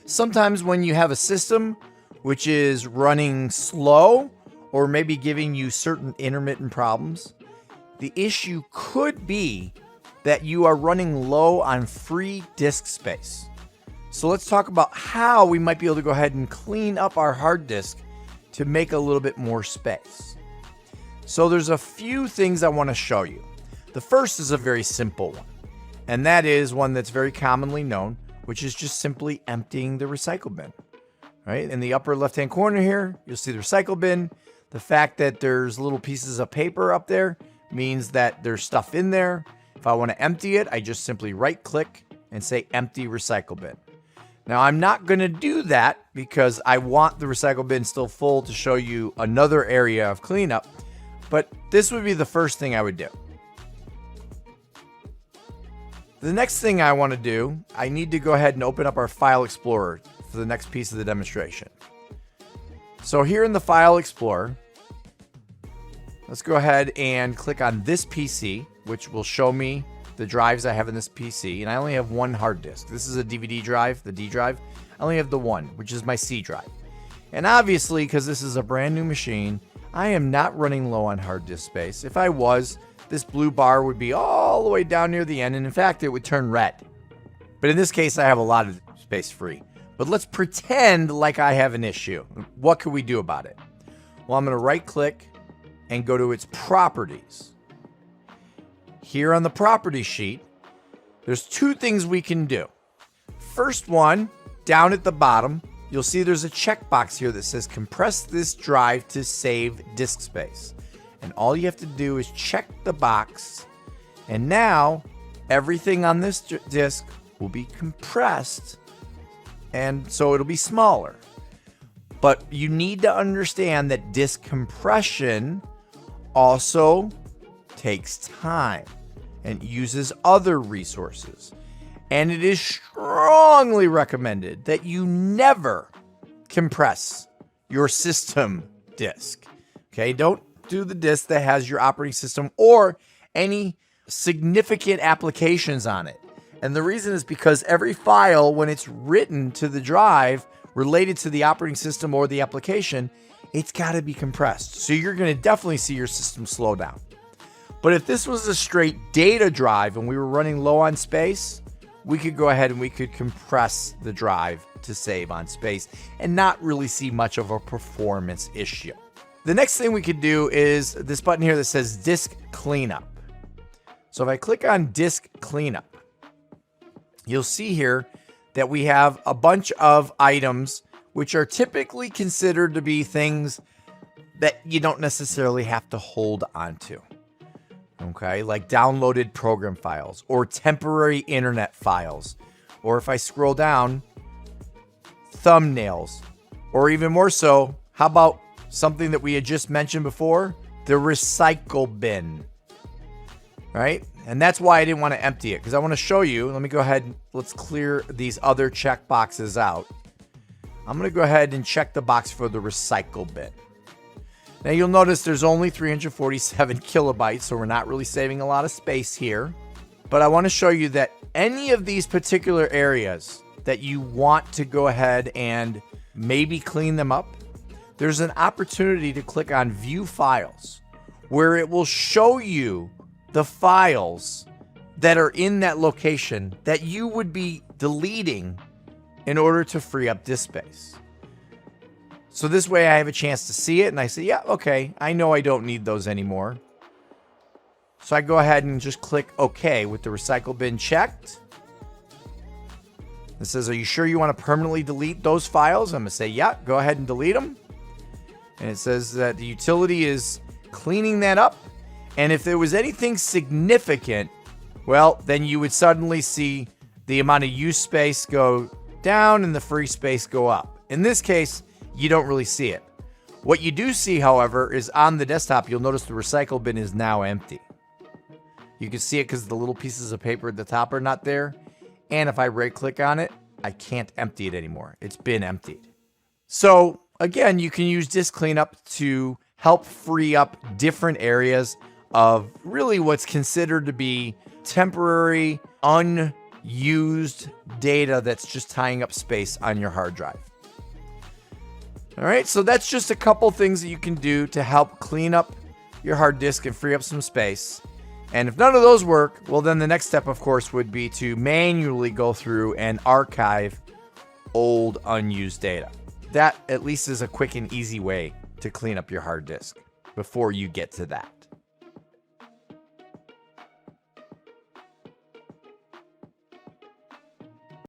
Sometimes when you have a system which is running slow or maybe giving you certain intermittent problems, the issue could be that you are running low on free disk space. So let's talk about how we might be able to go ahead and clean up our hard disk to make a little bit more space. So there's a few things I want to show you. The first is a very simple one, and that is one that's very commonly known, which is just simply emptying the recycle bin. Right? In the upper left-hand corner here, you'll see the recycle bin. The fact that there's little pieces of paper up there means that there's stuff in there. If I want to empty it, I just simply right-click and say empty recycle bin. Now, I'm not going to do that because I want the recycle bin still full to show you another area of cleanup, but this would be the first thing I would do. The next thing I want to do, I need to go ahead and open up our File Explorer for the next piece of the demonstration. So here in the File Explorer, let's go ahead and click on this PC, which will show me the drives I have in this PC. And I only have one hard disk. This is a DVD drive, the D drive. I only have the one, which is my C drive. And obviously, because this is a brand new machine, I am not running low on hard disk space. If I was, this blue bar would be all the way down near the end, and in fact, it would turn red. But in this case, I have a lot of space free. But let's pretend like I have an issue. What could we do about it? Well, I'm going to right-click and go to its properties. Here on the property sheet, there's two things we can do. First one, down at the bottom, you'll see there's a checkbox here that says compress this drive to save disk space. And all you have to do is check the box, and now everything on this disk will be compressed, and so it'll be smaller. But you need to understand that disk compression also takes time and uses other resources. And it is strongly recommended that you never compress your system disk. Okay, don't do the disk that has your operating system or any significant applications on it. And the reason is because every file, when it's written to the drive related to the operating system or the application, it's got to be compressed. So you're going to definitely see your system slow down. But if this was a straight data drive and we were running low on space, we could go ahead and we could compress the drive to save on space and not really see much of a performance issue. The next thing we could do is this button here that says Disk Cleanup. So if I click on Disk Cleanup, you'll see here that we have a bunch of items which are typically considered to be things that you don't necessarily have to hold onto. Okay, like downloaded program files or temporary internet files. Or if I scroll down, thumbnails. Or even more so, how about something that we had just mentioned before? The recycle bin. Right? And that's why I didn't want to empty it, because I want to show you. Let me go ahead and let's clear these other check boxes out. I'm going to go ahead and check the box for the recycle bin. Now you'll notice there's only 347 kilobytes, so we're not really saving a lot of space here. But I want to show you that any of these particular areas that you want to go ahead and maybe clean them up, there's an opportunity to click on View Files, where it will show you the files that are in that location that you would be deleting in order to free up disk space. So this way I have a chance to see it and I say, yeah, okay, I know I don't need those anymore. So I go ahead and just click OK with the recycle bin checked. It says, are you sure you want to permanently delete those files? I'm going to say, yeah, go ahead and delete them. And it says that the utility is cleaning that up. And if there was anything significant, well, then you would suddenly see the amount of use space go down and the free space go up. In this case, you don't really see it. What you do see, however, is on the desktop, you'll notice the recycle bin is now empty. You can see it because the little pieces of paper at the top are not there. And if I right click on it, I can't empty it anymore. It's been emptied. So again, you can use disk cleanup to help free up different areas of really what's considered to be temporary, unused used data that's just tying up space on your hard drive. All right, so that's just a couple things that you can do to help clean up your hard disk and free up some space. And if none of those work, well, then the next step, of course, would be to manually go through and archive old unused data. That at least is a quick and easy way to clean up your hard disk before you get to that.